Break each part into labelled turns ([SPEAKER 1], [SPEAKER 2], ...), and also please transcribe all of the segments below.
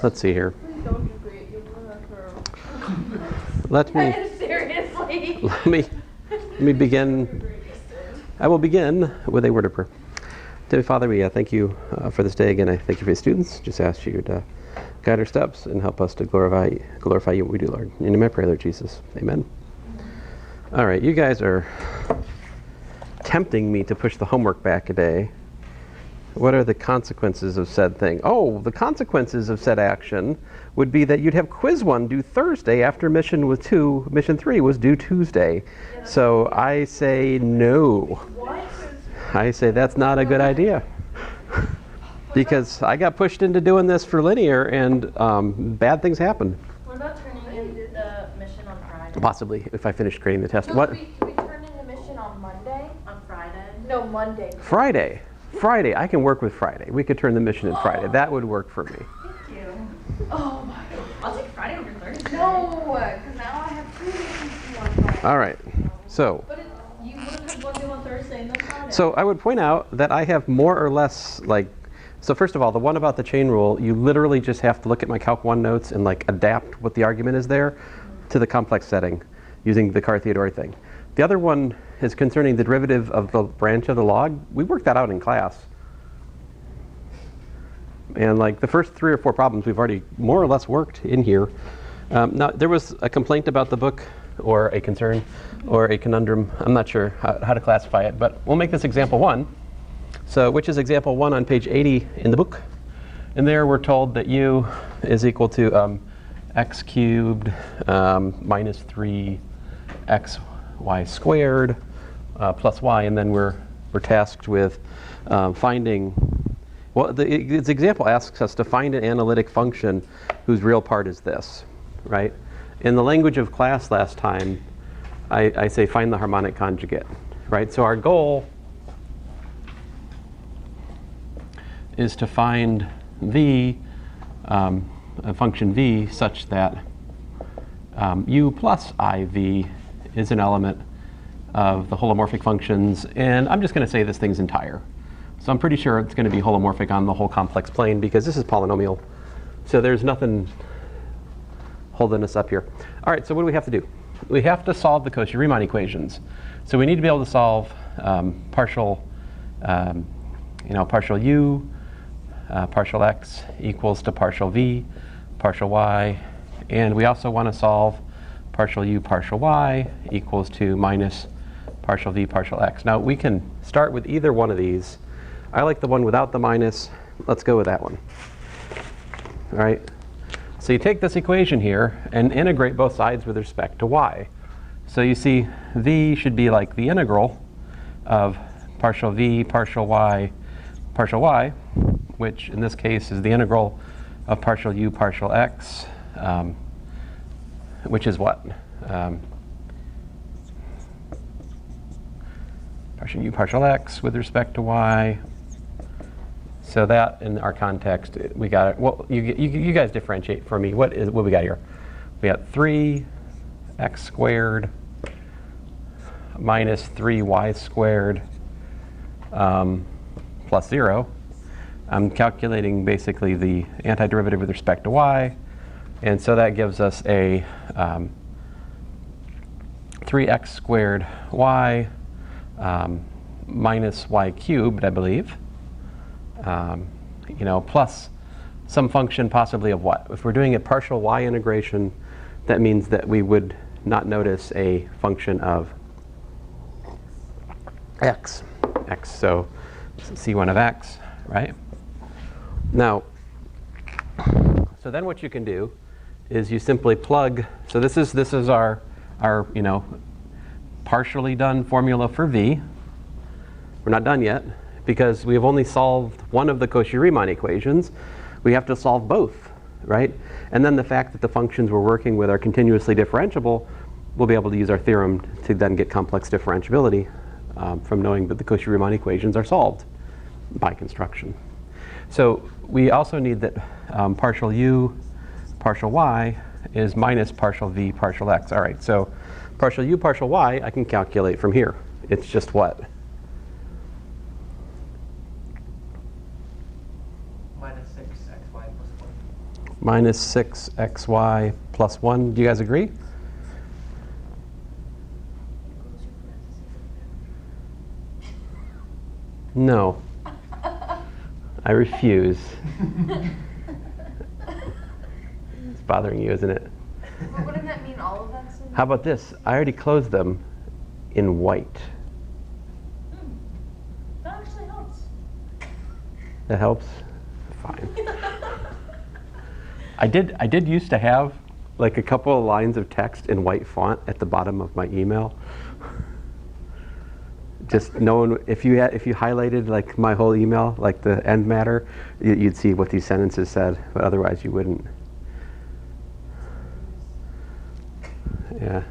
[SPEAKER 1] let's see here.
[SPEAKER 2] Please don't do great. You'll run out of
[SPEAKER 1] Let me
[SPEAKER 2] seriously.
[SPEAKER 1] let me begin. I will begin with a word of prayer. Dear Father, we thank you for this day again. I thank you for the students. Just ask you to guide our steps and help us to glorify you what we do, Lord. In my prayer, Lord Jesus. Amen. All right, you guys are tempting me to push the homework back a day. What are the consequences of said thing? Oh, the consequences of said action would be that you'd have quiz 1 due Thursday after mission 3 was due Tuesday. So I say no.
[SPEAKER 2] What?
[SPEAKER 1] I say that's not a good idea. Because I got pushed into doing this for linear and bad things happen.
[SPEAKER 3] What about turning in the mission on Friday?
[SPEAKER 1] Possibly, if I finish grading the test.
[SPEAKER 2] So
[SPEAKER 1] What?
[SPEAKER 2] Can we turn in the mission on Monday?
[SPEAKER 3] On Friday?
[SPEAKER 2] No, Monday.
[SPEAKER 1] Friday, I can work with Friday. We could turn the mission in Friday. That would work for me.
[SPEAKER 3] Thank you.
[SPEAKER 2] Oh my God.
[SPEAKER 3] I'll take Friday over Thursday.
[SPEAKER 2] No, because now I have 2 missions due on Friday.
[SPEAKER 1] All right, so.
[SPEAKER 3] But you would have had one due on Thursday and then Friday.
[SPEAKER 1] So I would point out that I have more or less so first of all, the one about the chain rule, you literally just have to look at my Calc 1 notes and adapt what the argument is there to the complex setting using the Carr-Theodori thing. The other one is concerning the derivative of the branch of the log. We worked that out in class. And the first 3 or 4 problems we've already more or less worked in here. Now, there was a complaint about the book, or a concern, or a conundrum. I'm not sure how to classify it, but we'll make this example 1. So, which is example 1 on page 80 in the book. And there we're told that u is equal to x cubed minus 3xy squared plus y, and then we're tasked with finding. Well, this example asks us to find an analytic function whose real part is this, right? In the language of class last time, I say find the harmonic conjugate, right? So our goal is to find v, a function v, such that u plus iv is an element of the holomorphic functions. And I'm just going to say this thing's entire. So I'm pretty sure it's going to be holomorphic on the whole complex plane because this is polynomial. So there's nothing holding us up here. All right, so what do we have to do? We have to solve the Cauchy-Riemann equations. So we need to be able to solve partial u, partial x equals to partial v, partial y, and we also want to solve partial u, partial y equals to minus partial v, partial x. Now we can start with either one of these. I like the one without the minus. Let's go with that one. All right. So you take this equation here and integrate both sides with respect to y. So you see v should be like the integral of partial v, partial y, which in this case is the integral of partial u, partial x, which is what? Partial u, partial x with respect to y. So that, in our context, we got it. Well, you guys differentiate for me. What we got here? We got 3x squared minus 3y squared plus 0. I'm calculating basically the antiderivative with respect to y. And so that gives us a 3x squared y minus y cubed, I believe. Plus some function possibly of what? If we're doing a partial y integration, that means that we would not notice a function of x. So c1 of x, right? Now, so then what you can do is you simply plug. So this is our partially done formula for v. We're not done yet because we have only solved one of the Cauchy-Riemann equations. We have to solve both, right? And then the fact that the functions we're working with are continuously differentiable, we'll be able to use our theorem to then get complex differentiability from knowing that the Cauchy-Riemann equations are solved by construction. So we also need that partial u, partial y is minus partial v, partial x. All right, so partial u, partial y, I can calculate from here. It's just what?
[SPEAKER 4] Minus 6xy plus 1.
[SPEAKER 1] minus 6xy plus 1. Do you guys agree? No. I refuse. It's bothering you, isn't it?
[SPEAKER 2] But wouldn't that mean all of that's in?
[SPEAKER 1] How about this? I already closed them in white.
[SPEAKER 3] That actually helps.
[SPEAKER 1] That helps? Fine. I did used to have like a couple of lines of text in white font at the bottom of my email. Just knowing if you highlighted like my whole email, like the end matter, you'd see what these sentences said, but otherwise you wouldn't. Yeah.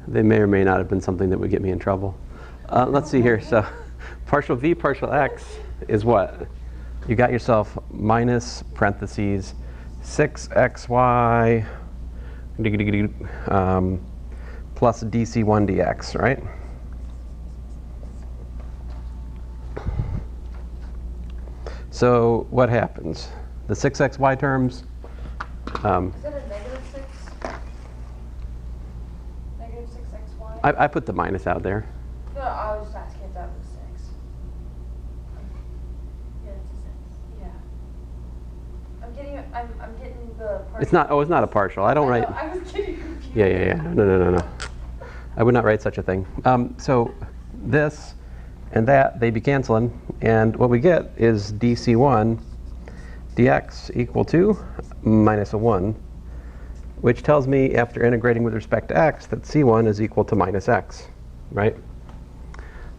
[SPEAKER 1] They may or may not have been something that would get me in trouble. Let's see here. So partial v partial x is what? You got yourself minus parentheses 6xy plus dc1 dx, right? So what happens? The 6xy terms,
[SPEAKER 2] Is that a negative 6? Negative 6xy?
[SPEAKER 1] I put the minus out there.
[SPEAKER 2] No, I was just asking if that was 6. Yeah, it's a 6. Yeah. I'm getting the partial.
[SPEAKER 1] It's not, oh, it's not a partial. I don't write.
[SPEAKER 2] I was getting confused.
[SPEAKER 1] Yeah. No. I would not write such a thing. So this and that, they'd be canceling. And what we get is dc1 dx equal to minus a 1, which tells me after integrating with respect to x that c1 is equal to minus x, right?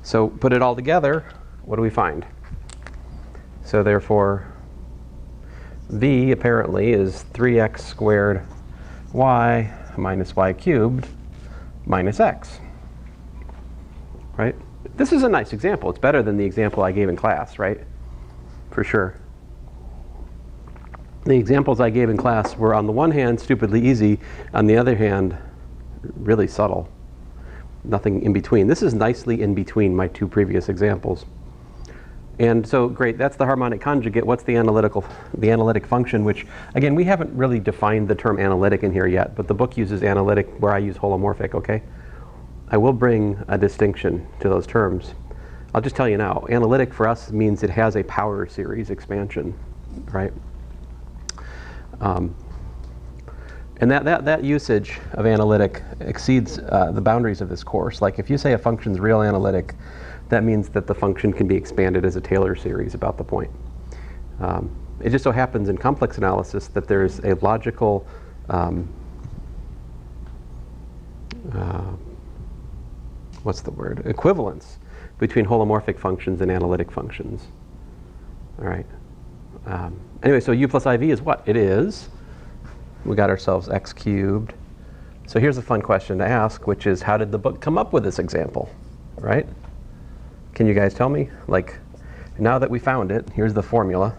[SPEAKER 1] So put it all together, what do we find? So therefore, v apparently is 3x squared y minus y cubed minus x, right? This is a nice example. It's better than the example I gave in class, right? For sure. The examples I gave in class were, on the one hand, stupidly easy. On the other hand, really subtle. Nothing in between. This is nicely in between my two previous examples. And so, great, that's the harmonic conjugate. What's the analytic function, which, again, we haven't really defined the term analytic in here yet, but the book uses analytic where I use holomorphic, okay? I will bring a distinction to those terms. I'll just tell you now, analytic for us means it has a power series expansion, right? And that usage of analytic exceeds the boundaries of this course. Like if you say a function's real analytic, that means that the function can be expanded as a Taylor series about the point. It just so happens in complex analysis that there's a logical equivalence between holomorphic functions and analytic functions. All right. Anyway, so u plus iv is what? It is. We got ourselves x cubed. So here's a fun question to ask, which is, how did the book come up with this example? Right? Can you guys tell me? Like, now that we found it, here's the formula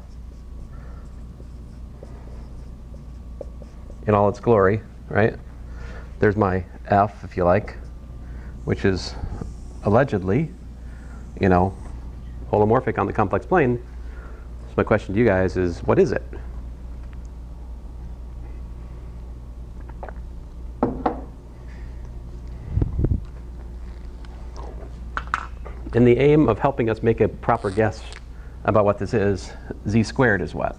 [SPEAKER 1] in all its glory, right? There's my f, if you like, which is allegedly, holomorphic on the complex plane. So my question to you guys is, what is it? In the aim of helping us make a proper guess about what this is, z squared is what?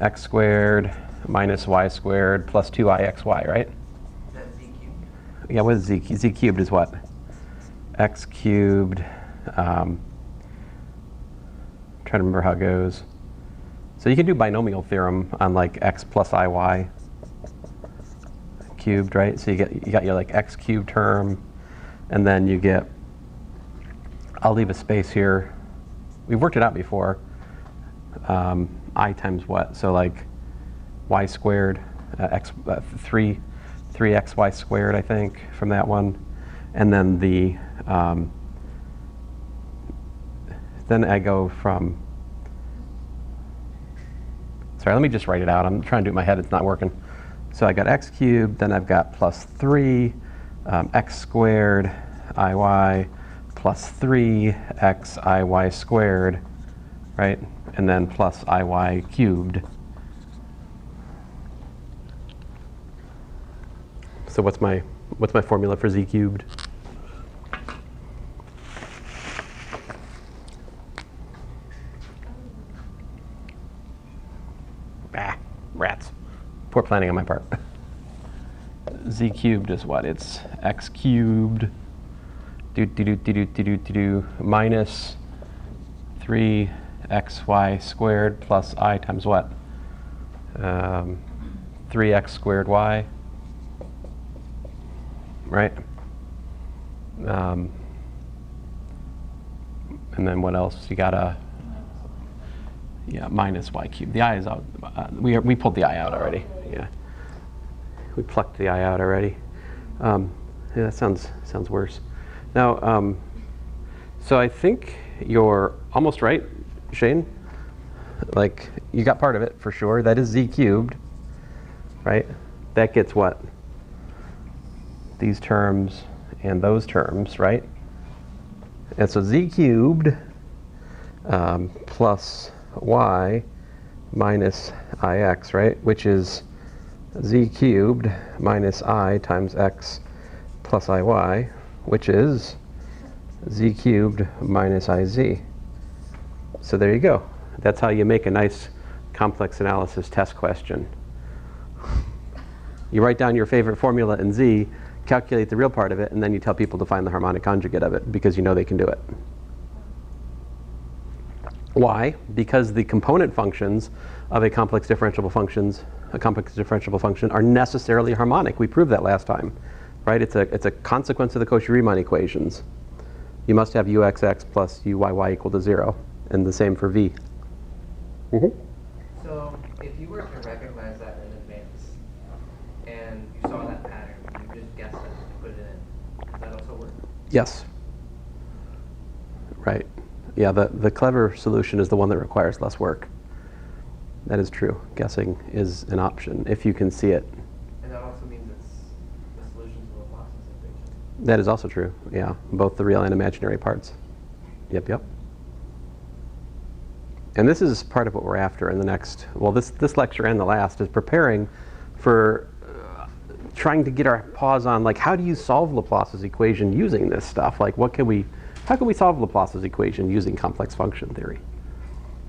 [SPEAKER 1] X squared minus y squared plus 2ixy, right? Yeah, what is z? Z cubed is what? X cubed. Trying to remember how it goes. So you can do binomial theorem on like x plus iy cubed, right? So you got your like x cubed term, and then you get. I'll leave a space here. We've worked it out before. I times what? So like y squared, 3xy squared, I think, from that one. And then then I go from, sorry, let me just write it out. I'm trying to do it in my head, it's not working. So I got x cubed, then I've got plus 3, x squared, iy, plus 3 x iy squared, right? And then plus iy cubed. So what's my formula for z cubed? Ah, rats. Poor planning on my part. Z cubed is what? It's x cubed minus 3xy squared plus I times what? 3x squared y, right? And then what else? You got a minus y cubed. The I is out. We pulled the I out already. Yeah, we plucked the I out already. Yeah, that sounds worse. Now, so I think you're almost right, Shane. Like, you got part of it for sure. That is z cubed, right? That gets what? These terms and those terms, right? And so z cubed plus y minus ix, right? Which is z cubed minus I times x plus iy, which is z cubed minus iz. So there you go. That's how you make a nice complex analysis test question. You write down your favorite formula in z, calculate the real part of it, and then you tell people to find the harmonic conjugate of it because you know they can do it. Why? Because the component functions of a complex differentiable function are necessarily harmonic. We proved that last time, right? It's a consequence of the Cauchy-Riemann equations. You must have uxx plus uyy equal to 0, and the same for v.
[SPEAKER 4] So if you were to recognize that in advance, and you saw that pattern, you just guessed it and put it in, does that also work?
[SPEAKER 1] Yes. Right. Yeah, the clever solution is the one that requires less work. That is true. Guessing is an option if you can see it.
[SPEAKER 4] And that also means it's the solution to the Laplace's equation.
[SPEAKER 1] That is also true, yeah. Both the real and imaginary parts. Yep. And this is part of what we're after in the next, well, this lecture and the last is preparing for trying to get our paws on, like, how do you solve Laplace's equation using this stuff? Like, how can we solve Laplace's equation using complex function theory?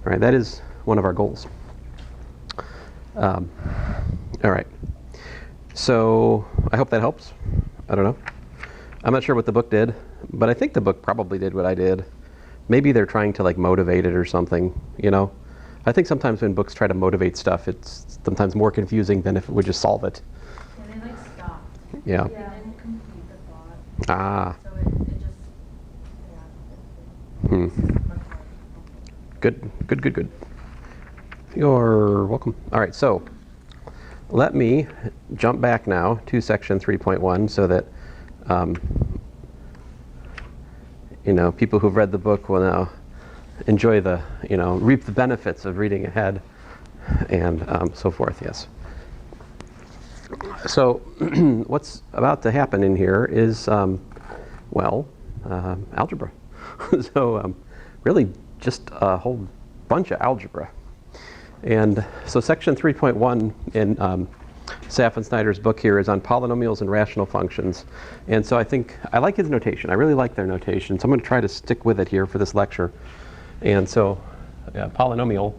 [SPEAKER 1] All right, that is one of our goals. All right. So I hope that helps. I don't know. I'm not sure what the book did, but I think the book probably did what I did. Maybe they're trying to, like, motivate it or something, you know? I think sometimes when books try to motivate stuff, it's sometimes more confusing than if it would just solve it.
[SPEAKER 3] Yeah, they like stopped.
[SPEAKER 1] Yeah.
[SPEAKER 3] They didn't complete the thought.
[SPEAKER 1] Ah.
[SPEAKER 3] So it just, yeah.
[SPEAKER 1] Good. You're welcome. All right, so let me jump back now to section 3.1 so that people who've read the book will now enjoy reap the benefits of reading ahead and so forth, yes. So what's about to happen in here is, algebra. So really just a whole bunch of algebra. And so section 3.1 in Saf and Snyder's book here is on polynomials and rational functions. And so I like his notation. I really like their notation. So I'm going to try to stick with it here for this lecture. And so polynomial,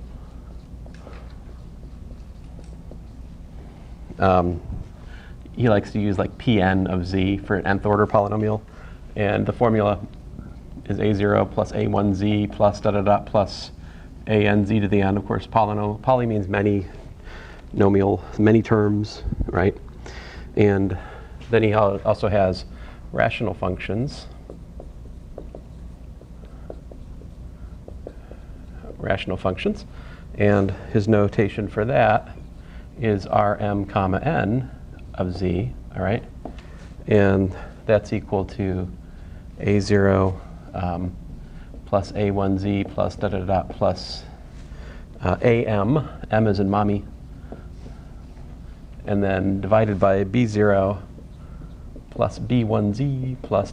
[SPEAKER 1] he likes to use like Pn of z for an nth order polynomial. And the formula is a0 plus a1z plus plus anz to the n. Of course, poly means many, nomial, many terms, right? And then he also has rational functions. And his notation for that is Rm comma n of z, all right? And that's equal to a0 plus a1z plus plus am, m is in mommy, and then divided by b0 plus b1z plus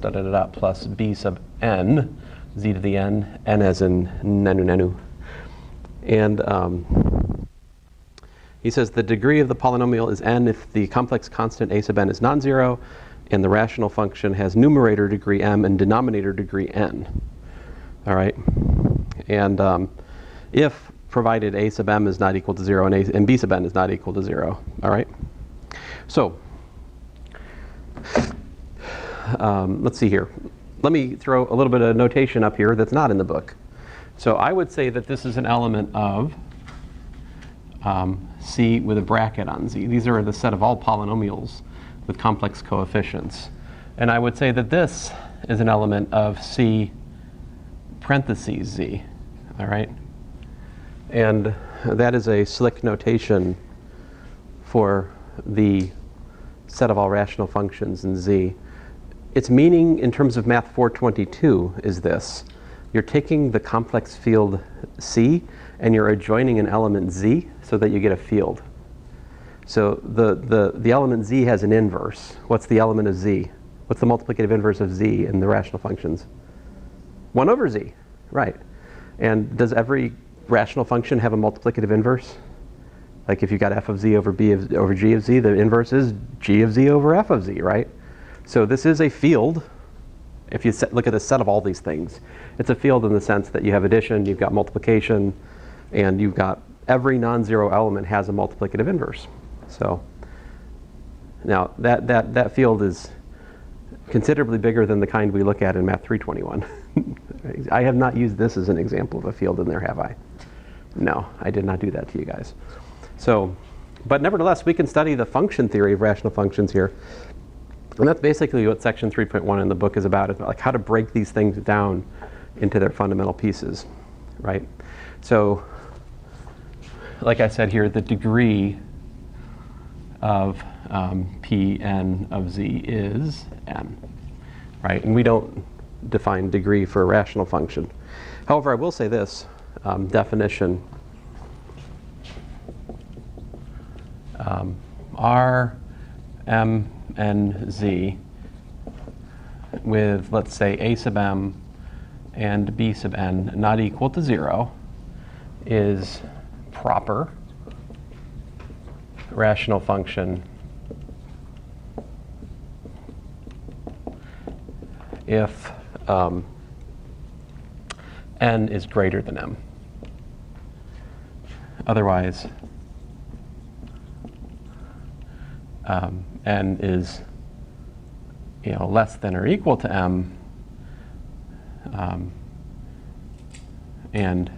[SPEAKER 1] plus b sub n, z to the n, n as in nanu. And He says the degree of the polynomial is n if the complex constant a sub n is non-zero and the rational function has numerator degree m and denominator degree n. All right? And if provided a sub m is not equal to 0 and b sub n is not equal to 0. All right? So, let's see here. Let me throw a little bit of notation up here that's not in the book. So I would say that this is an element of C with a bracket on Z. These are the set of all polynomials with complex coefficients. And I would say that this is an element of C parentheses Z. All right? And that is a slick notation for the set of all rational functions in Z. Its meaning in terms of Math 422 is this. You're taking the complex field C and you're adjoining an element Z so that you get a field. So the element Z has an inverse. What's the element of Z? What's the multiplicative inverse of Z in the rational functions? 1 over Z, right. And does every rational function have a multiplicative inverse? Like if you got f of z over b of, over g of z, the inverse is g of z over f of z, right? So this is a field. If you look at the set of all these things, it's a field in the sense that you have addition, you've got multiplication, and you've got every non-zero element has a multiplicative inverse. So now that field is considerably bigger than the kind we look at in Math 321. I have not used this as an example of a field in there, have I? No, I did not do that to you guys. So, but nevertheless, we can study the function theory of rational functions here. And that's basically what section 3.1 in the book is about like how to break these things down into their fundamental pieces, right? So, like I said here, the degree of Pn of z is n, right? And we don't define degree for a rational function. However, I will say this, definition, R, M, N, Z with, let's say, A sub m and B sub n not equal to 0 is proper rational function if n is greater than m. Otherwise, n is less than or equal to m, and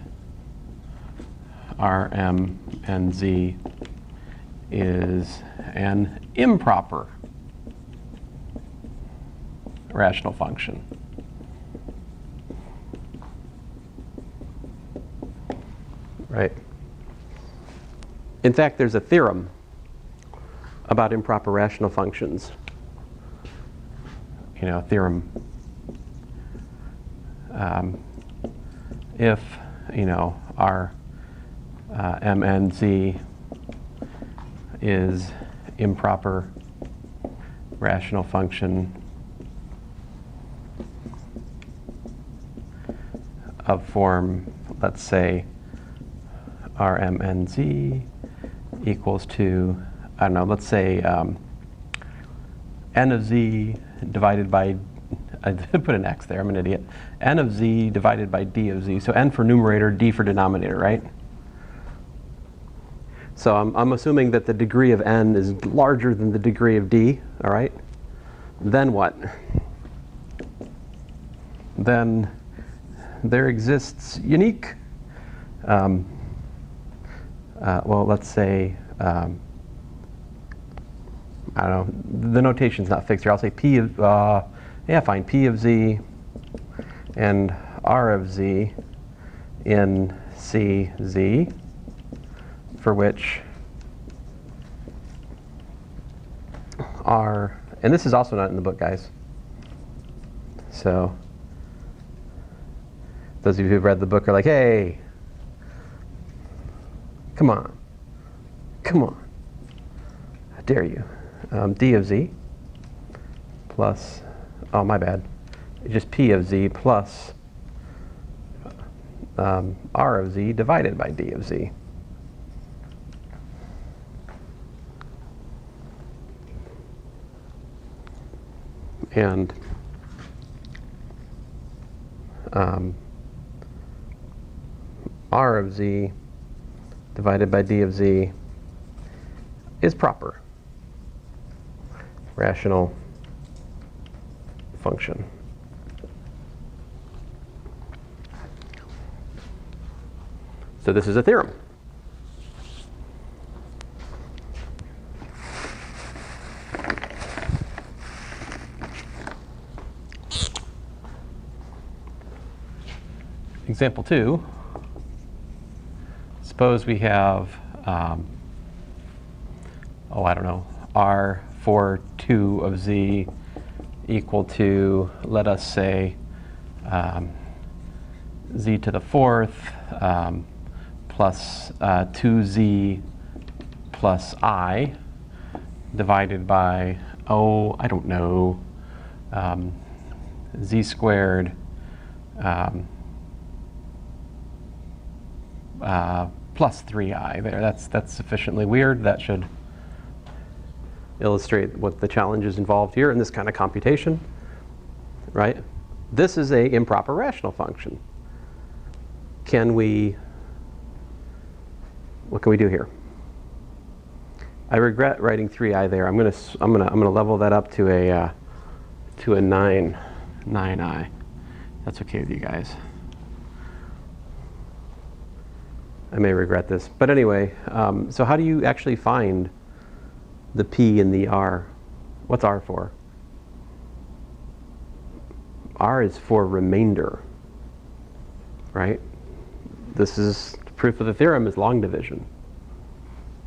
[SPEAKER 1] R, M, and Z is an improper rational function. Right. In fact, there's a theorem about improper rational functions. Theorem. If, our M and Z is improper rational function of form, let's say, Rm and Z equals to, I don't know, let's say n of z divided by, I put an x there, I'm an idiot, n of z divided by d of z. So n for numerator, d for denominator, right? So I'm assuming that the degree of n is larger than the degree of d, all right? Then what? Then there exists unique, well, let's say, I don't know, the notation's not fixed here. I'll say P of, fine, P of z and R of z in CZ, for which R, and this is also not in the book, guys. So those of you who've read the book are like, hey, come on, how dare you. D of z plus, oh my bad, just P of z plus R of z divided by D of z. And R of z divided by d of z is proper rational function. So this is a theorem. Example 2, suppose we have, I don't know, r for 2 of z equal to, let us say, z to the 4th plus 2z plus I divided by, I don't know, z squared plus 3i there. That's sufficiently weird. That should illustrate what the challenge is involved here in this kind of computation, right? This is a improper rational function. What can we do here? I regret writing 3i there. I'm gonna level that up to a 9i. That's okay with you guys. I may regret this, but anyway. So how do you actually find the p and the r? What's r for? R is for remainder, right? This is proof of the theorem is long division.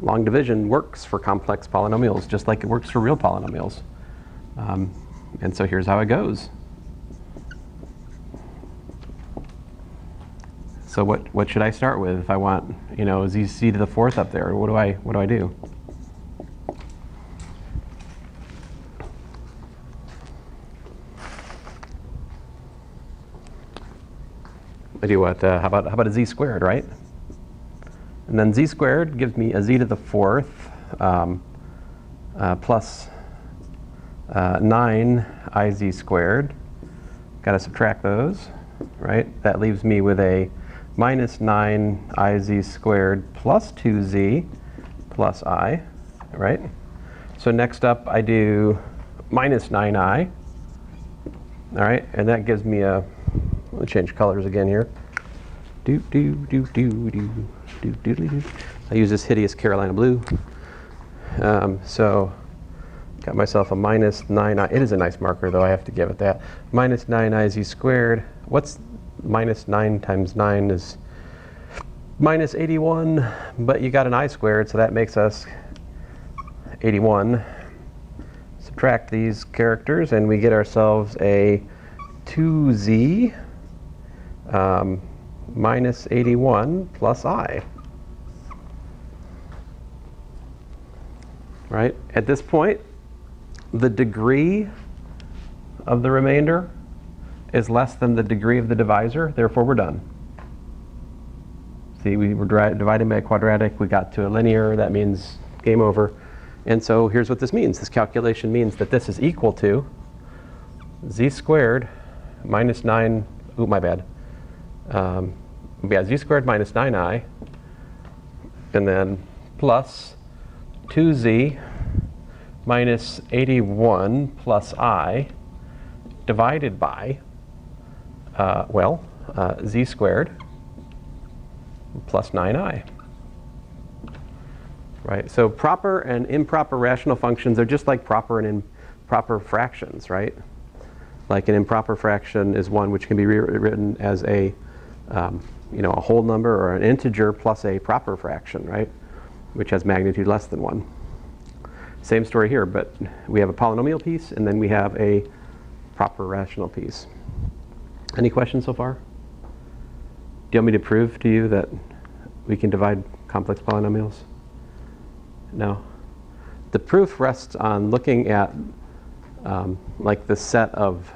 [SPEAKER 1] Long division works for complex polynomials just like it works for real polynomials. And so here's how it goes. So what should I start with if I want, z to the 4th up there? What do I do? I do what? How about a z squared, right? And then z squared gives me a z to the 4th plus 9iz squared. Got to subtract those, right? That leaves me with a minus 9iz squared plus 2z plus I, right? So next up I do minus 9i, all right? And that gives me a, let me change colors again here. I use this hideous Carolina blue. So got myself a minus 9i. It is a nice marker though, I have to give it that. Minus 9iz squared. What's minus 9 times 9 is minus 81, but you got an I squared, so that makes us 81. Subtract these characters and we get ourselves a 2z minus 81 plus I. Right? At this point, the degree of the remainder is less than the degree of the divisor, therefore we're done. See, we were dividing by a quadratic, we got to a linear, that means game over. And so here's what this means. This calculation means that this is equal to z squared minus 9, my bad. Z squared minus 9i, and then plus 2z minus 81 plus I divided by, z squared plus 9i. Right? So proper and improper rational functions are just like proper and improper fractions, right? Like an improper fraction is one which can be rewritten as a whole number or an integer plus a proper fraction, right? Which has magnitude less than 1. Same story here, but we have a polynomial piece and then we have a proper rational piece. Any questions so far? Do you want me to prove to you that we can divide complex polynomials? No? The proof rests on looking at like the set of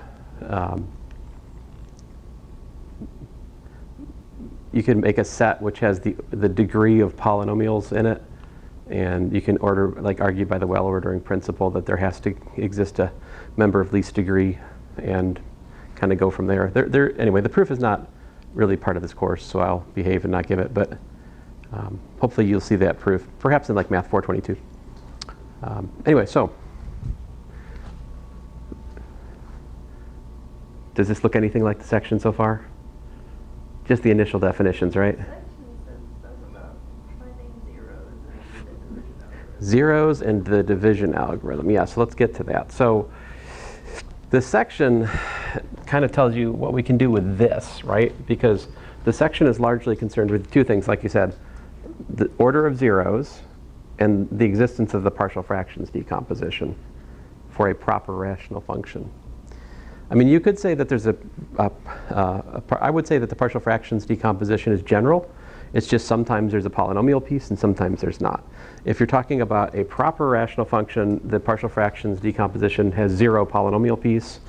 [SPEAKER 1] you can make a set which has the degree of polynomials in it, and you can argue by the well ordering principle that there has to exist a member of least degree and kind of go from there. Anyway, the proof is not really part of this course, so I'll behave and not give it, but hopefully you'll see that proof, perhaps in like Math 422. Anyway, so does this look anything like the section so far? Just the initial definitions, right?
[SPEAKER 2] Section says stuff about finding zeros and the division algorithm.
[SPEAKER 1] Zeros and the division algorithm. Yeah, so let's get to that. So this section kind of tells you what we can do with this, right? Because the section is largely concerned with two things, like you said, the order of zeros and the existence of the partial fractions decomposition for a proper rational function. I mean, you could say that there's I would say that the partial fractions decomposition is general. It's just sometimes there's a polynomial piece and sometimes there's not. If you're talking about a proper rational function, the partial fractions decomposition has 0 polynomial piece.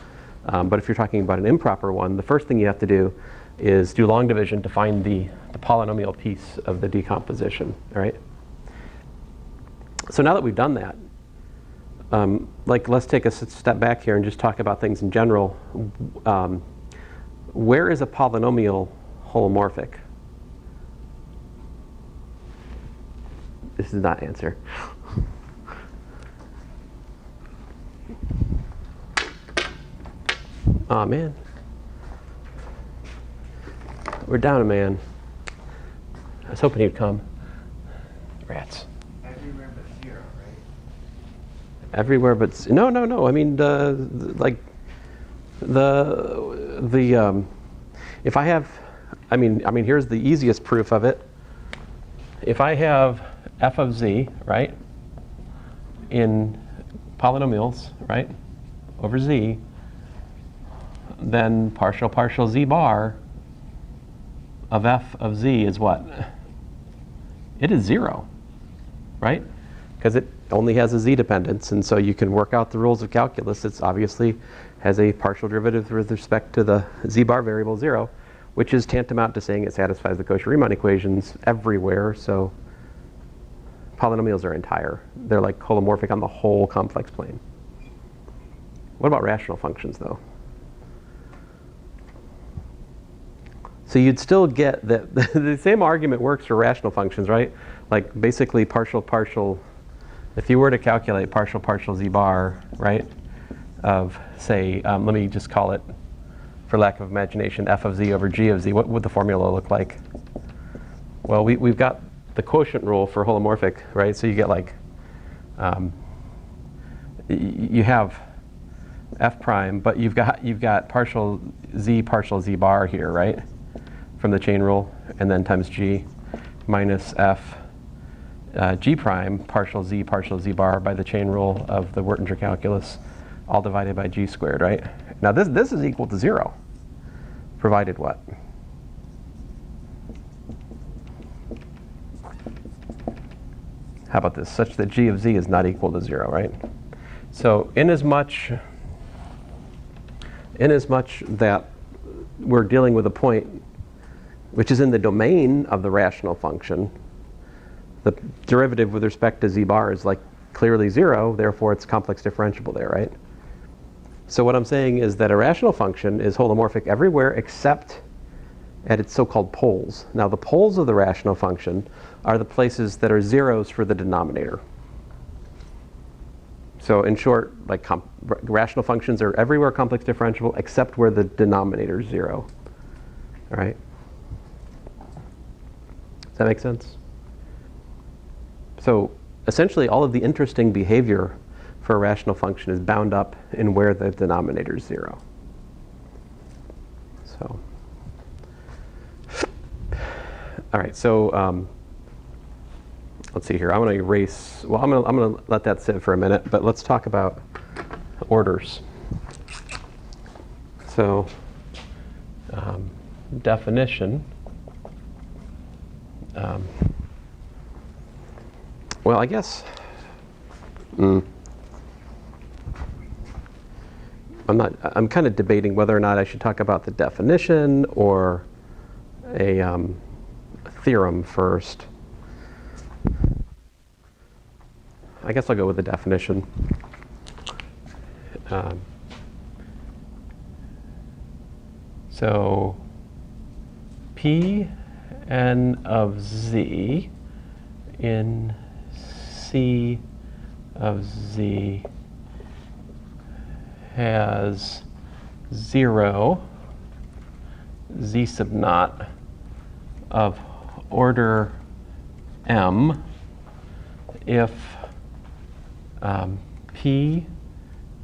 [SPEAKER 1] But if you're talking about an improper one, the first thing you have to do is do long division to find the polynomial piece of the decomposition, all right? So now that we've done that, let's take a step back here and just talk about things in general. Where is a polynomial holomorphic? This is not answer. Aw, man. We're down a man. I was hoping he'd come. Rats.
[SPEAKER 4] Everywhere but 0, right?
[SPEAKER 1] Everywhere but no. I mean, if I have, I mean, here's the easiest proof of it. If I have f of z, right, in polynomials, right, over z, then partial z bar of f of z is what? It is 0, right? Because it only has a z dependence, and so you can work out the rules of calculus. It's obviously has a partial derivative with respect to the z bar variable 0, which is tantamount to saying it satisfies the Cauchy-Riemann equations everywhere. So polynomials are entire. They're like holomorphic on the whole complex plane. What about rational functions, though? So you'd still get that the same argument works for rational functions, right? Like basically partial, if you were to calculate partial z bar, right, of say, let me just call it, for lack of imagination, f of z over g of z, what would the formula look like? Well, we've got the quotient rule for holomorphic, right? So you get like, you have f prime, but you've got partial z bar here, right? From the chain rule, and then times g minus f g prime partial z bar by the chain rule of the Wertinger calculus, all divided by g squared, right? Now this is equal to 0, provided what? How about this? Such that g of z is not equal to 0, right? So inasmuch that we're dealing with a point which is in the domain of the rational function, the derivative with respect to z bar is like clearly 0, therefore it's complex differentiable there, right? So what I'm saying is that a rational function is holomorphic everywhere except at its so-called poles. Now the poles of the rational function are the places that are zeros for the denominator. So in short, like rational functions are everywhere complex differentiable except where the denominator is 0, all right? Does that make sense? So essentially all of the interesting behavior for a rational function is bound up in where the denominator is 0. So, all right, so let's see here. I'm going to erase, well, I'm going to let that sit for a minute, but let's talk about orders. So definition. Well, I guess I'm kind of debating whether or not I should talk about the definition or a theorem first. I guess I'll go with the definition. So Pn of z in C of z has 0 z sub naught of order m if p,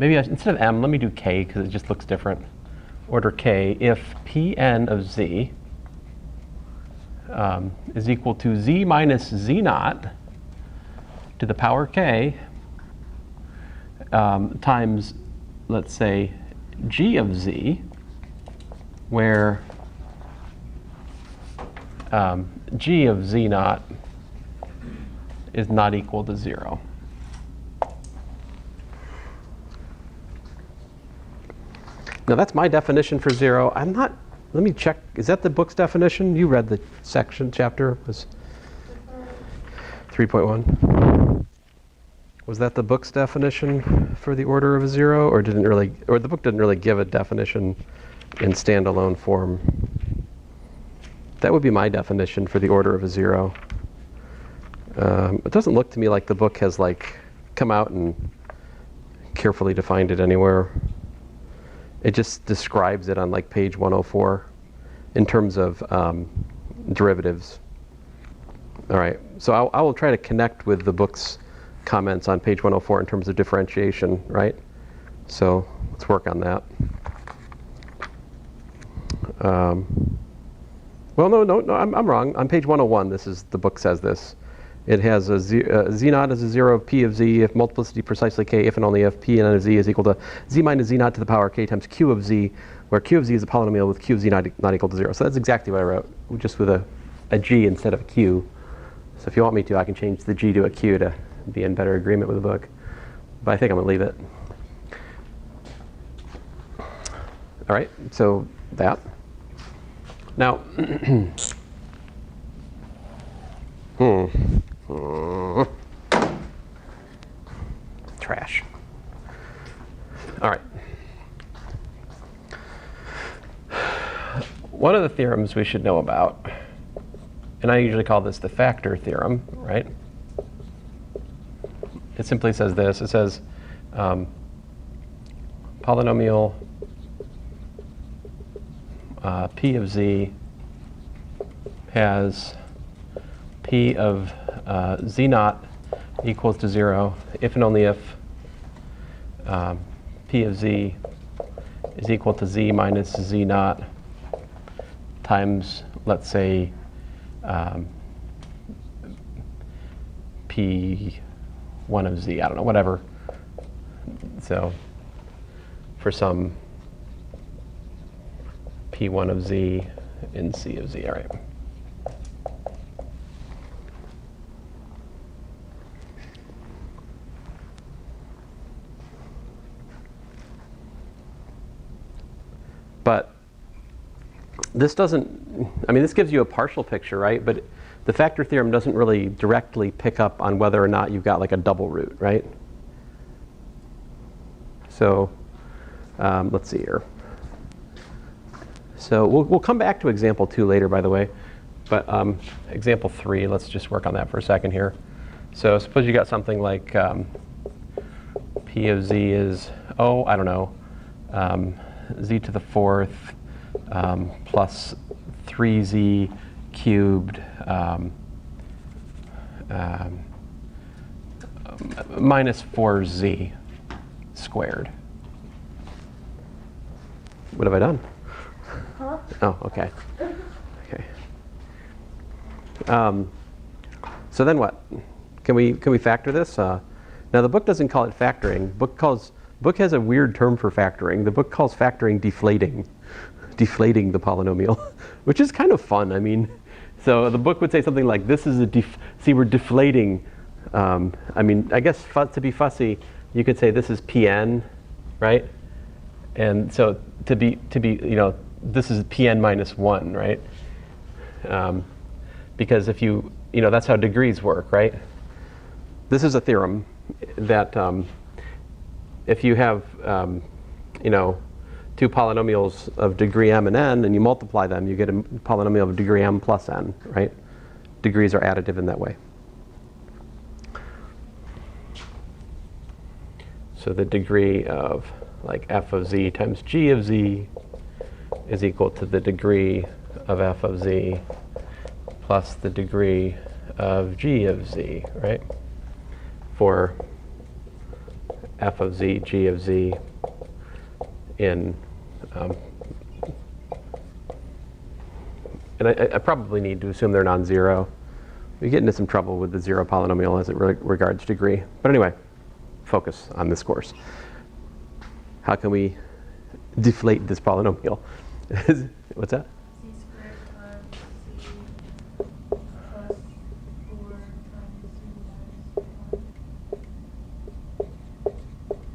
[SPEAKER 1] maybe instead of m, let me do k because it just looks different. Order k if Pn of z is equal to z minus z naught to the power k times, let's say, g of z, where g of z naught is not equal to 0. Now that's my definition for 0. I'm not, let me check, is that the book's definition? You read the section, chapter, was 3.1. Was that the book's definition for the order of a 0, or didn't really, or the book didn't really give a definition in standalone form? That would be my definition for the order of a 0. It doesn't look to me like the book has come out and carefully defined it anywhere. It just describes it on page 104 in terms of derivatives. All right, so I will try to connect with the book's comments on page 104 in terms of differentiation, right? So let's work on that. Well, no, I'm wrong. On page 101, the book says this. It has a z naught is a 0 of p of z if multiplicity precisely k if and only if p n of z is equal to z minus z naught to the power k times q of z, where q of z is a polynomial with q of z not equal to 0. So that's exactly what I wrote, just with a g instead of a q. So if you want me to, I can change the g to a q to be in better agreement with the book. But I think I'm going to leave it. All right, so that. Now, trash. All right. One of the theorems we should know about, and I usually call this the factor theorem, right? It simply says this. It says polynomial p of z has p of z naught equals to 0 if and only if p of z is equal to z minus z naught times, let's say, p1 of z, I don't know, whatever. So for some p1 of z in c of z, all right. But this doesn't, I mean, this gives you a partial picture, right? But the factor theorem doesn't really directly pick up on whether or not you've got a double root, right? So let's see here. So we'll come back to example 2 later, by the way. But example 3, let's just work on that for a second here. So suppose you got something like p of z is, I don't know, z to the 4th plus 3z cubed minus 4z squared. What have I done?
[SPEAKER 2] Huh?
[SPEAKER 1] Oh, okay. Okay. So then what? Can we factor this? Now the book doesn't call it factoring. Book has a weird term for factoring. The book calls factoring deflating the polynomial, which is kind of fun. I mean, so the book would say something like, "This is see, we're deflating." I mean, I guess to be fussy, you could say this is Pn, right? And so to be this is Pn minus 1, right? Because if that's how degrees work, right? This is a theorem that if you have, two polynomials of degree m and n, and you multiply them, you get a polynomial of degree m plus n, right? Degrees are additive in that way. So the degree of like f of z times g of z is equal to the degree of f of z plus the degree of g of z, right? For f of z, g of z in, and I probably need to assume they're non-zero. We get into some trouble with the zero polynomial as it regards degree. But anyway, focus on this course. How can we deflate this polynomial? What's that?
[SPEAKER 2] C squared times C plus 4 times C minus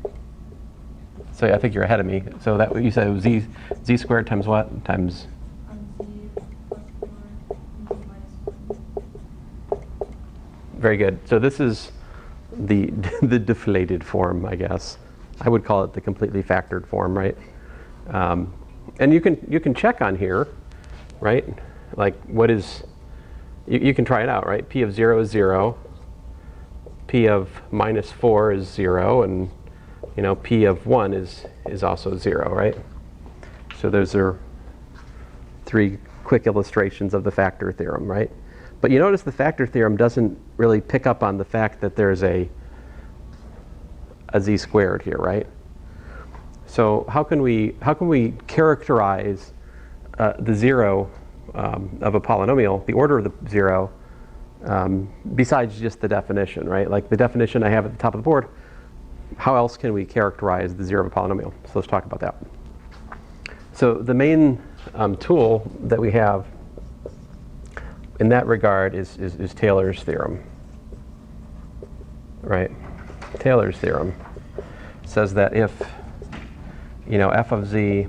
[SPEAKER 2] 1.
[SPEAKER 1] So yeah, I think you're ahead of me. So that you said it was z squared times what? Times
[SPEAKER 2] Z plus 4 and Z minus 1.
[SPEAKER 1] very good. So this is the the deflated form, I guess. I would call it the completely factored form, right? And you can check on here, right? Like what is, you can try it out, right? P of 0 is 0. P of minus 4 is 0, and you know P of 1 is also 0, right? So those are three quick illustrations of the factor theorem, right? But you notice the factor theorem doesn't really pick up on the fact that there's a z squared here, right? So how can we characterize the zero of a polynomial, the order of the zero, besides just the definition, right? Like the definition I have at the top of the board, how else can we characterize the zero of a polynomial? So let's talk about that. So the main tool that we have in that regard is Taylor's theorem, right? Taylor's theorem says that if, you know, f of z,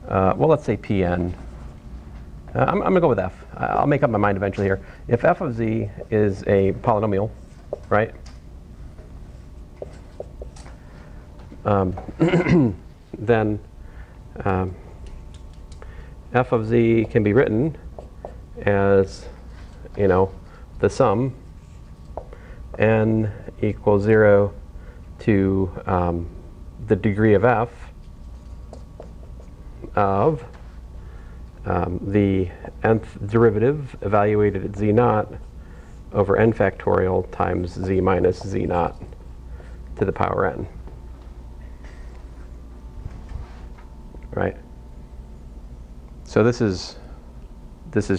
[SPEAKER 1] well, let's say Pn. I'm going to go with f. I'll make up my mind eventually here. If f of z is a polynomial, right? Then f of z can be written as, you know, the sum n equals 0 to the degree of f of the nth derivative evaluated at z naught over n factorial times z minus z naught to the power n. Right? So this is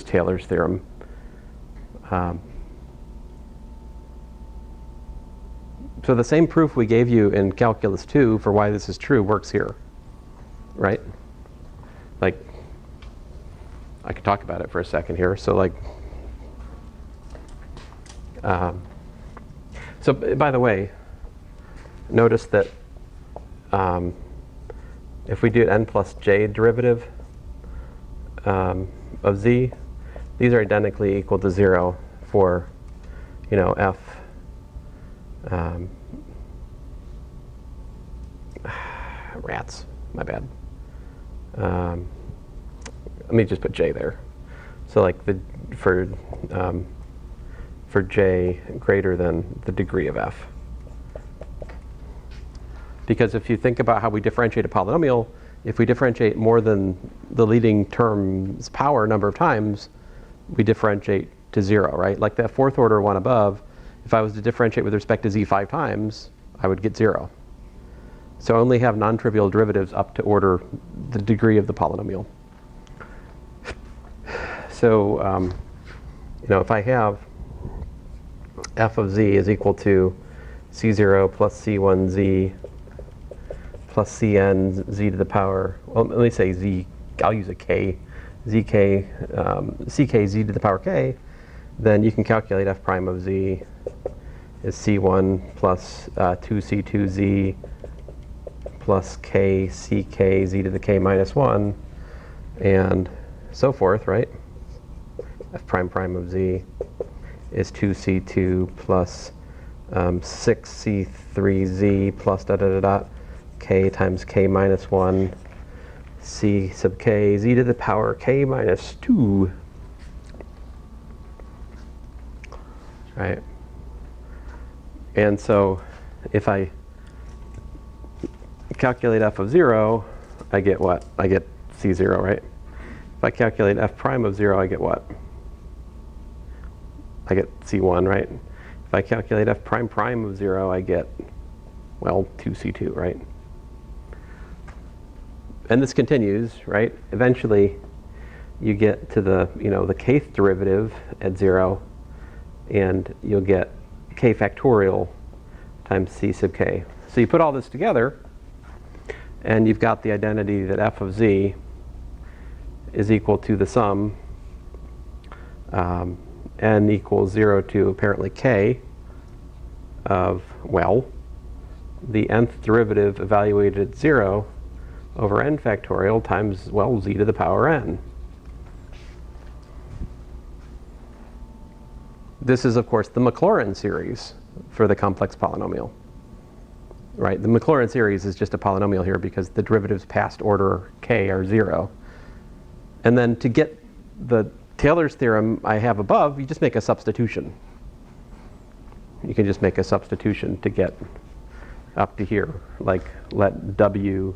[SPEAKER 1] Taylor's theorem. So the same proof we gave you in Calculus 2 for why this is true works here, right? Like, I could talk about it for a second here. So like, so by the way, notice that if we do n plus j derivative of z, these are identically equal to 0 for, you know, f rats, my bad. Let me just put j there. So like for j greater than the degree of f. Because if you think about how we differentiate a polynomial, if we differentiate more than the leading term's power number of times, we differentiate to 0, right? Like that fourth order one above, if I was to differentiate with respect to z 5 times, I would get 0. So I only have non-trivial derivatives up to order the degree of the polynomial. So, you know, if I have f of z is equal to c0 plus c1z plus cn z to the power, well, let me say z, I'll use a k, zk, ck z to the power k, then you can calculate f prime of z is c1 plus 2c2z plus k ck z to the k minus 1, and so forth, right? F prime prime of z is 2c2 plus 6c3z plus da da da da k times k minus 1 c sub k z to the power k minus 2. Right? And so if I calculate f of 0, I get what? I get c0, right? If I calculate f prime of 0, I get what? I get c1, right? If I calculate f prime prime of 0, I get, well, 2c2, right? And this continues, right? Eventually, you get to the, the kth derivative at 0, and you'll get k factorial times c sub k. So you put all this together, and you've got the identity that f of z is equal to the sum n equals 0 to apparently k of, well, the nth derivative evaluated at 0 over n factorial times, well, z to the power n. This is, of course, the Maclaurin series for the complex polynomial. Right? The Maclaurin series is just a polynomial here because the derivatives past order k are 0. And then to get the Taylor's theorem I have above, you just make a substitution. You can just make a substitution to get up to here. Like let w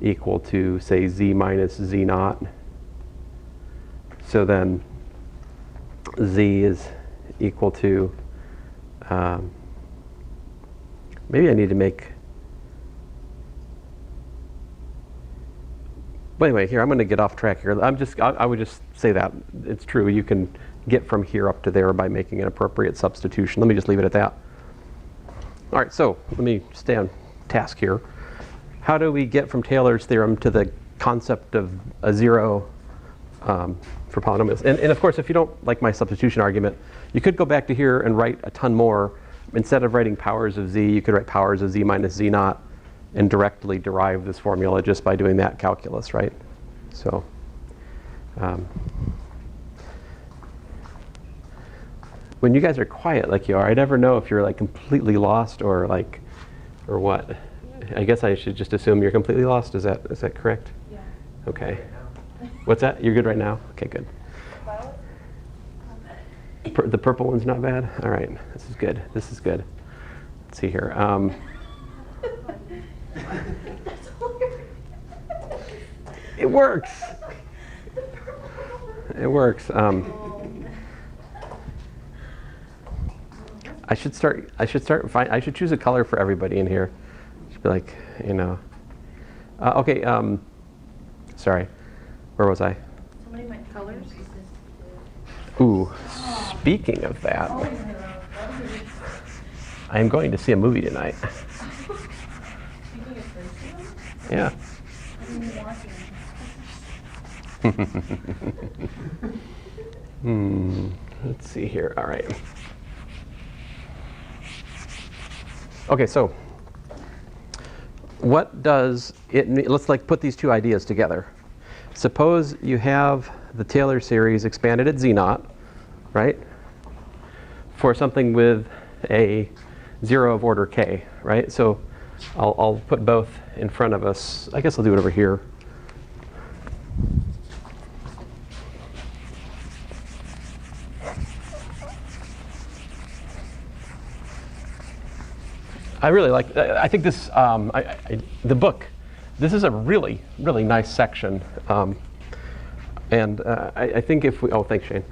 [SPEAKER 1] equal to, say, z minus z naught. So then z is equal to, maybe I need to make, but anyway, here, I'm going to get off track here. I would just say that. It's true. You can get from here up to there by making an appropriate substitution. Let me just leave it at that. All right, so let me stay on task here. How do we get from Taylor's theorem to the concept of a 0 for polynomials? And of course, if you don't like my substitution argument, you could go back to here and write a ton more. Instead of writing powers of z, you could write powers of z minus z naught and directly derive this formula just by doing that calculus, right? So when you guys are quiet like you are, I never know if you're like completely lost or what. I guess I should just assume you're completely lost. Is that correct?
[SPEAKER 2] Yeah.
[SPEAKER 1] Okay. What's that? You're good right now? Okay, good. The purple one's not bad? All right. This is good. This is good. Let's see here. It works. It works. I should choose a color for everybody in here. Should be like, okay. Sorry. Where was I?
[SPEAKER 2] Somebody might colors.
[SPEAKER 1] Ooh, speaking of that, I am going to see a movie tonight.
[SPEAKER 2] Speaking of racism,
[SPEAKER 1] Yeah. Let's see here. All right. Okay, so what does it mean? Let's put these two ideas together. Suppose you have the Taylor series expanded at z naught, right? For something with a 0 of order k, right? So I'll put both in front of us. I guess I'll do it over here. I really like, I think this, the book, this is a really, really nice section. And I think if we, oh, thanks, Shane.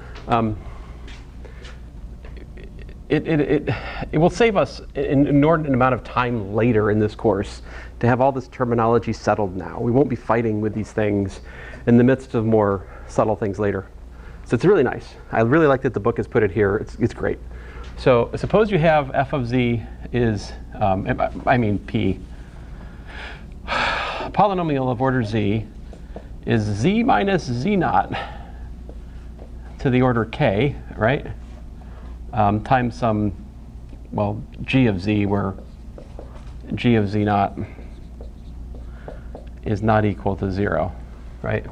[SPEAKER 1] It will save us an inordinate amount of time later in this course to have all this terminology settled now. We won't be fighting with these things in the midst of more subtle things later. So it's really nice. I really like that the book has put it here. It's great. So suppose you have f of z is, p. Polynomial of order z is z minus z naught to the order k, right? Times some, well, g of z, where g of z naught is not equal to 0, right?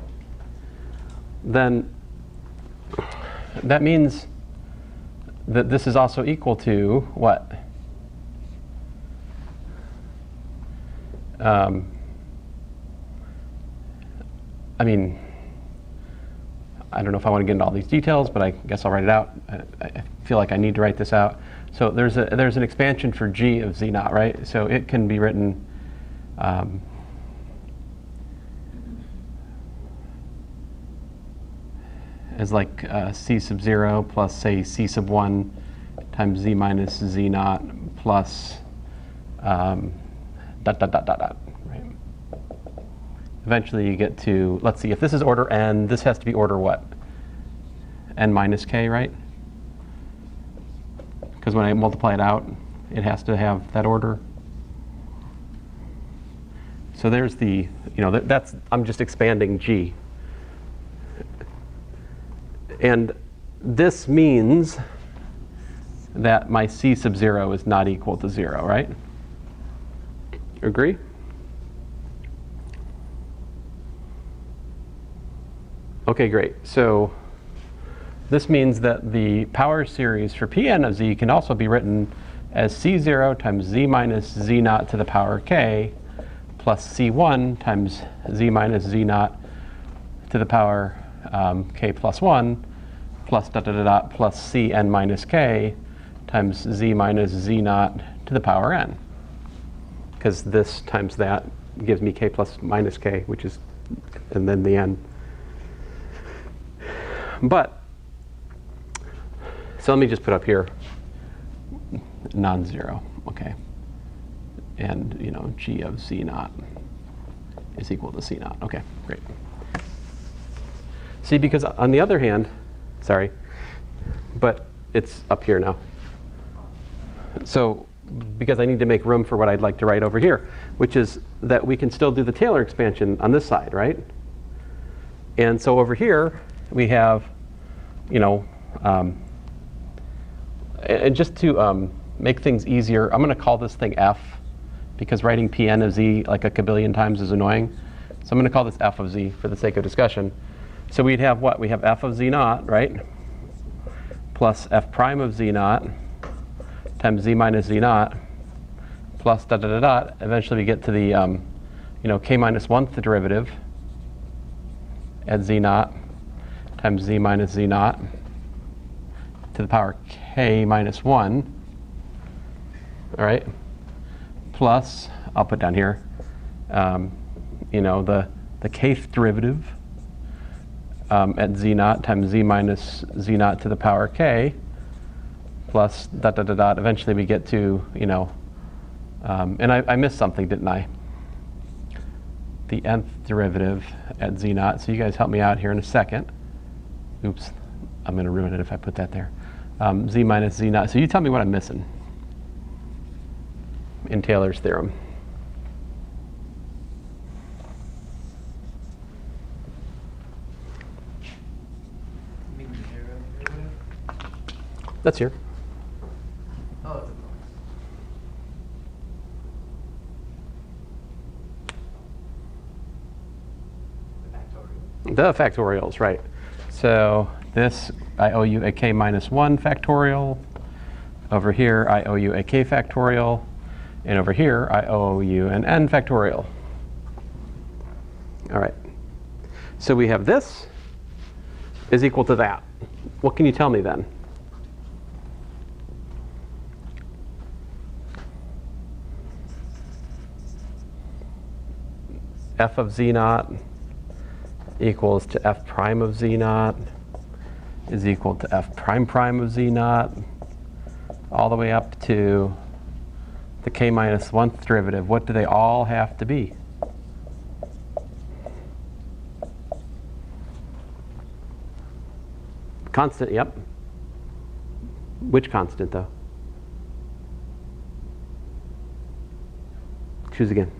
[SPEAKER 1] Then that means that this is also equal to what? I mean, I don't know if I want to get into all these details, but I guess I'll write it out. I feel like I need to write this out. So there's an expansion for g of z naught, right? So it can be written as like c sub 0 plus, say, c sub 1 times z minus z naught plus dot, dot, dot, dot, dot, right? Eventually you get to, let's see, if this is order n, this has to be order what? N minus k, right? Because when I multiply it out, it has to have that order. So there's the, that's, I'm just expanding g. And this means that my c sub 0 is not equal to 0, right? Agree? Okay, great. So this means that the power series for Pn of z can also be written as c0 times z minus z naught to the power k plus c1 times z minus z naught to the power k plus 1 plus dot dot dot dot plus cn minus k times z minus z naught to the power n. Because this times that gives me k plus minus k, which is, and then the n. But, so let me just put up here non-zero, okay. And, g of z naught is equal to c naught. Okay, great. See, because on the other hand, sorry, but it's up here now. So, because I need to make room for what I'd like to write over here, which is that we can still do the Taylor expansion on this side, right? And so over here, we have, and just to make things easier, I'm going to call this thing f, because writing Pn of z like a kabillion times is annoying. So I'm going to call this f of z for the sake of discussion. So we'd have what? We have f of z naught, right? Plus f prime of z naught times z minus z naught plus dot dot dot dot. Eventually we get to the k minus 1th derivative at z naught times z minus z naught to the power k minus 1. All right, plus, I'll put down here, the kth derivative at z naught times z minus z naught to the power k plus dot dot dot dot. Eventually we get to, and I missed something, didn't I? The nth derivative at z naught. So you guys help me out here in a second. Oops, I'm going to ruin it if I put that there. Z minus z naught. So you tell me what I'm missing in Taylor's theorem.
[SPEAKER 4] You mean the zero derivative?
[SPEAKER 1] That's here.
[SPEAKER 4] Oh, it's a plus.
[SPEAKER 1] The factorials, right. So this, I owe you a k minus 1 factorial. Over here, I owe you a k factorial. And over here, I owe you an n factorial. All right. So we have this is equal to that. What can you tell me then? F of z naught equals to f prime of z naught is equal to f prime prime of z naught all the way up to the k minus 1th derivative. What do they all have to be? Constant, yep. Which constant, though? Choose again.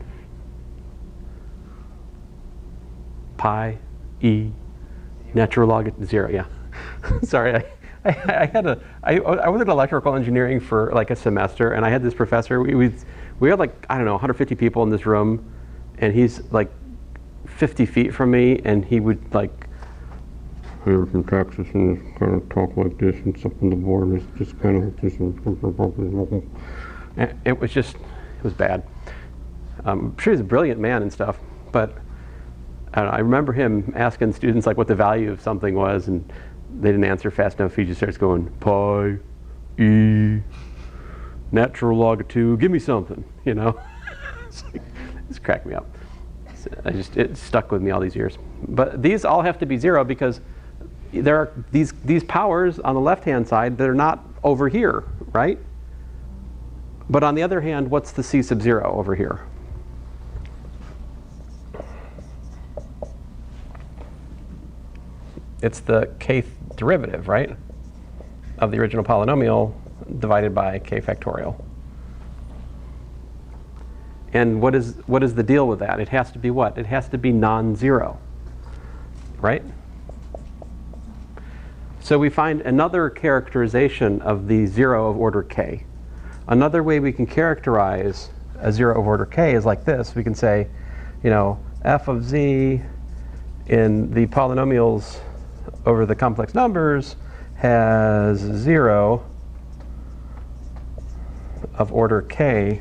[SPEAKER 1] Pi, e, natural log at 0, yeah. Sorry, I was in electrical engineering for like a semester, and I had this professor. We had like, I don't know, 150 people in this room, and he's like 50 feet from me, and he would like, here from Texas, and just kind of talk like this, and stuff on the board, and it's just kind of like this. And it was bad. I'm sure he's a brilliant man and stuff, but I don't know, I remember him asking students like what the value of something was, and they didn't answer fast enough. He just starts going, pi, e, natural log of 2, give me something, you know? It's cracked me up. So it stuck with me all these years. But these all have to be 0 because there are these powers on the left-hand side that are not over here, right? But on the other hand, what's the c sub 0 over here? It's the kth derivative, right, of the original polynomial divided by k factorial. And what is the deal with that? It has to be what? It has to be non-zero, right? So we find another characterization of the 0 of order k. Another way we can characterize a 0 of order k is like this. We can say, you know, f of z in the polynomials over the complex numbers has 0 of order k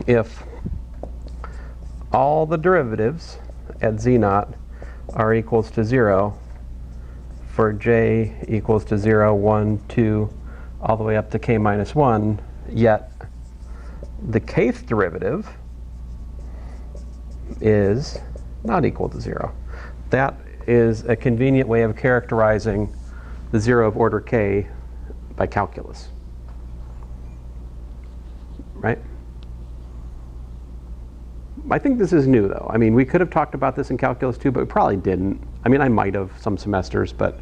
[SPEAKER 1] if all the derivatives at z0 are equals to 0 for j equals to 0, 1, 2, all the way up to k minus 1, yet the kth derivative is not equal to 0. That is a convenient way of characterizing the 0 of order k by calculus, right? I think this is new, though. I mean, we could have talked about this in calculus too, but we probably didn't. I mean, I might have some semesters, but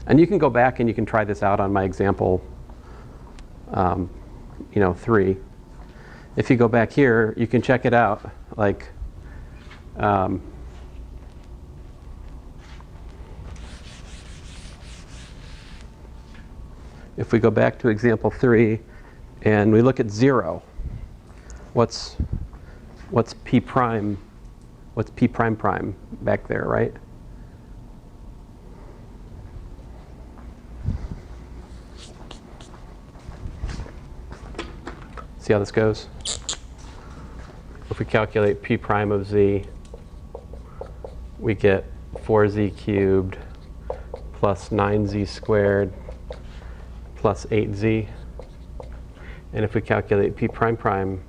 [SPEAKER 1] and you can go back and you can try this out on my example, 3. If you go back here, you can check it out. Like, if we go back to example 3 and we look at 0, what's p prime? What's p prime prime back there, right? See how this goes? If we calculate p prime of z, we get 4z cubed plus 9z squared plus 8z. And if we calculate p prime prime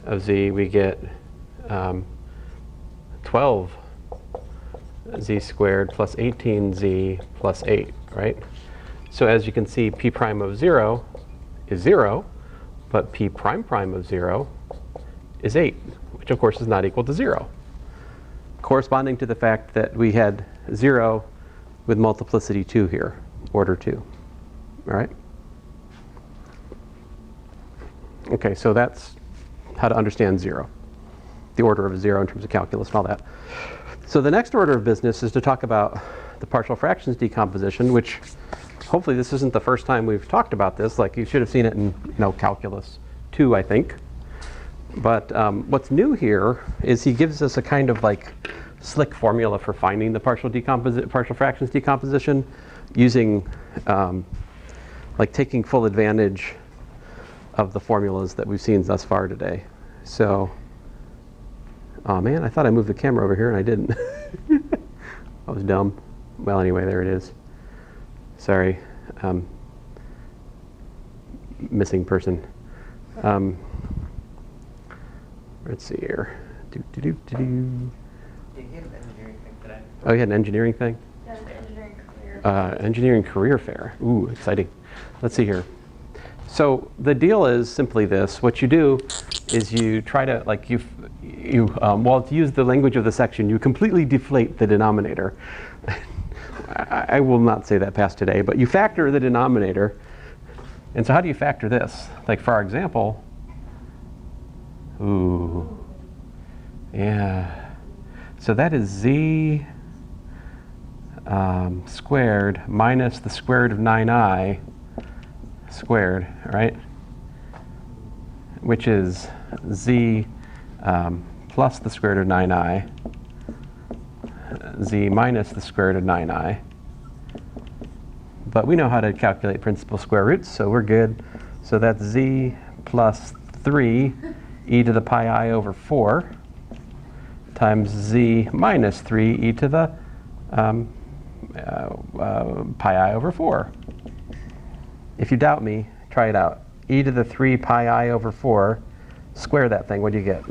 [SPEAKER 1] of z, we get 12z squared plus 18z plus 8, right? So as you can see, p prime of 0 is 0, but p prime prime of 0 is 8, which of course is not equal to 0, corresponding to the fact that we had 0 with multiplicity 2 here, order 2. All right? Okay, so that's how to understand 0, the order of 0 in terms of calculus and all that. So the next order of business is to talk about the partial fractions decomposition, which hopefully this isn't the first time we've talked about this. Like, you should have seen it in calculus 2, I think. But what's new here is he gives us a kind of like slick formula for finding the partial fractions decomposition using like taking full advantage of the formulas that we've seen thus far today. So, oh man, I thought I moved the camera over here and I didn't. I was dumb. Well, anyway, there it is. Sorry, missing person. Let's see here.
[SPEAKER 4] Did you have an engineering thing today?
[SPEAKER 1] Oh, you had an engineering thing?
[SPEAKER 2] Yeah, the engineering career.
[SPEAKER 1] Engineering career fair. Ooh, exciting. Let's see here. So the deal is simply this. What you do is you try to, like, well, to use the language of the section, you completely deflate the denominator. I will not say that past today, but you factor the denominator. And so how do you factor this? Like, for our example, ooh, yeah. So that is z squared minus the square root of 9I squared, right? Which is z plus the square root of 9I, z minus the square root of 9I, but we know how to calculate principal square roots, so we're good. So that's z plus 3 e to the pi I over 4 times z minus 3 e to the pi I over 4. If you doubt me, try it out. E to the 3 pi I over 4, square that thing, what do you get?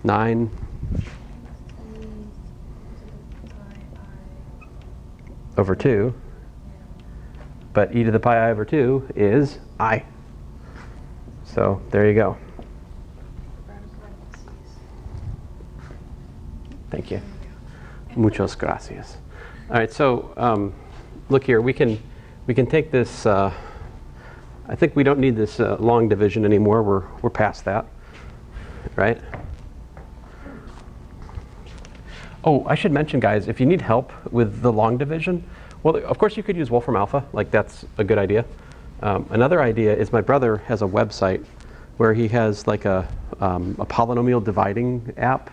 [SPEAKER 1] 9 over 2. But e to the pi I over 2 is I. So there you go. Thank you. Muchas gracias. All right, so look here. We can take this. I think we don't need this long division anymore. We're past that, right? Oh, I should mention, guys, if you need help with the long division, well, of course you could use Wolfram Alpha. Like, that's a good idea. Another idea is my brother has a website where he has like a polynomial dividing app,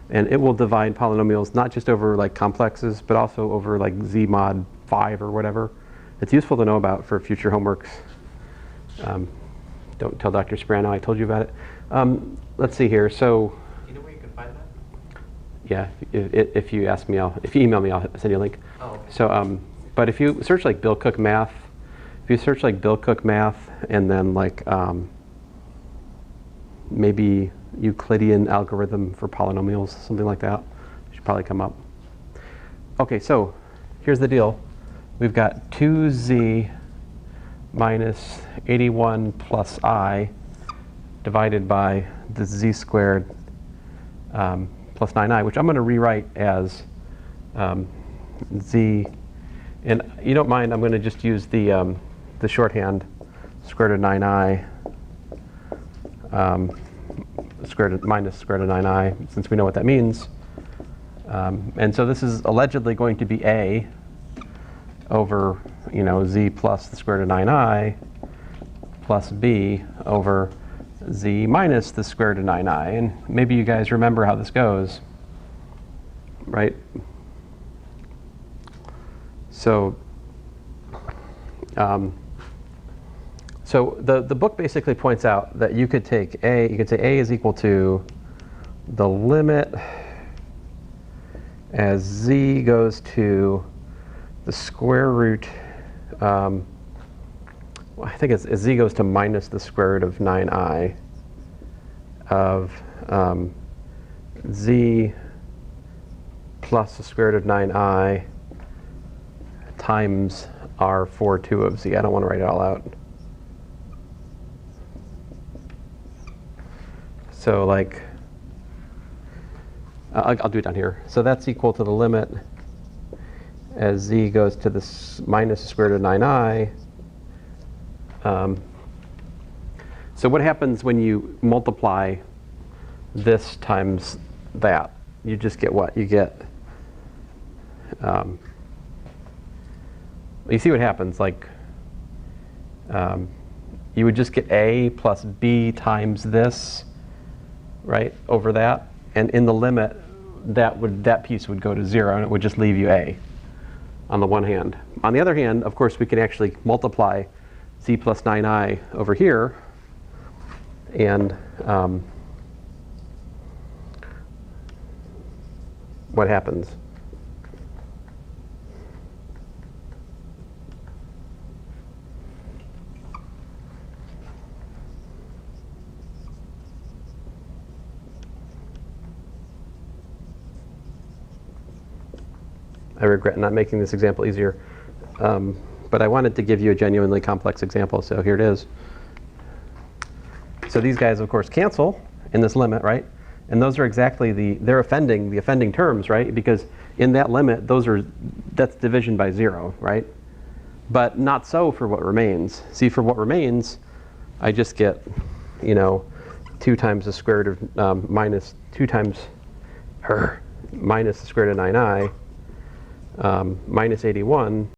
[SPEAKER 1] and it will divide polynomials not just over like complexes, but also over like z mod 5 or whatever. It's useful to know about for future homeworks. Don't tell Dr. Sperano I told you about it. Let's see here. So.
[SPEAKER 4] You know where you can find that?
[SPEAKER 1] Yeah, if you ask me, if you email me, I'll send you a link.
[SPEAKER 4] Oh, okay.
[SPEAKER 1] So, but if you search like Bill Cook Math, and then like maybe Euclidean algorithm for polynomials, something like that, should probably come up. Okay, so here's the deal. We've got 2z minus 81 plus I divided by the z squared plus 9i, which I'm going to rewrite as z, and you don't mind, I'm going to just use the shorthand square root of 9i minus square root of 9i, since we know what that means. And so this is allegedly going to be a over, z plus the square root of 9i plus b over z minus the square root of 9i. And maybe you guys remember how this goes, right? So the book basically points out that you could take you could say a is equal to the limit as z goes to the square root, well, I think it's as z goes to minus the square root of 9i of z plus the square root of 9i times r42 of z. I don't want to write it all out. So like, I'll do it down here. So that's equal to the limit as z goes to the minus the square root of 9i. So what happens when you multiply this times that? You just get what? You get, you see what happens, like, you would just get a plus b times this, right, over that. And in the limit, that piece would go to 0, and it would just leave you a on the one hand. On the other hand, of course, we can actually multiply z plus 9i over here, and what happens? I regret not making this example easier, but I wanted to give you a genuinely complex example, so here it is. So these guys, of course, cancel in this limit, right? And those are exactly the offending terms, right? Because in that limit, that's division by 0, right? But not so for what remains. See, for what remains, I just get, 2 times the square root of minus 2 times minus the square root of 9i minus 81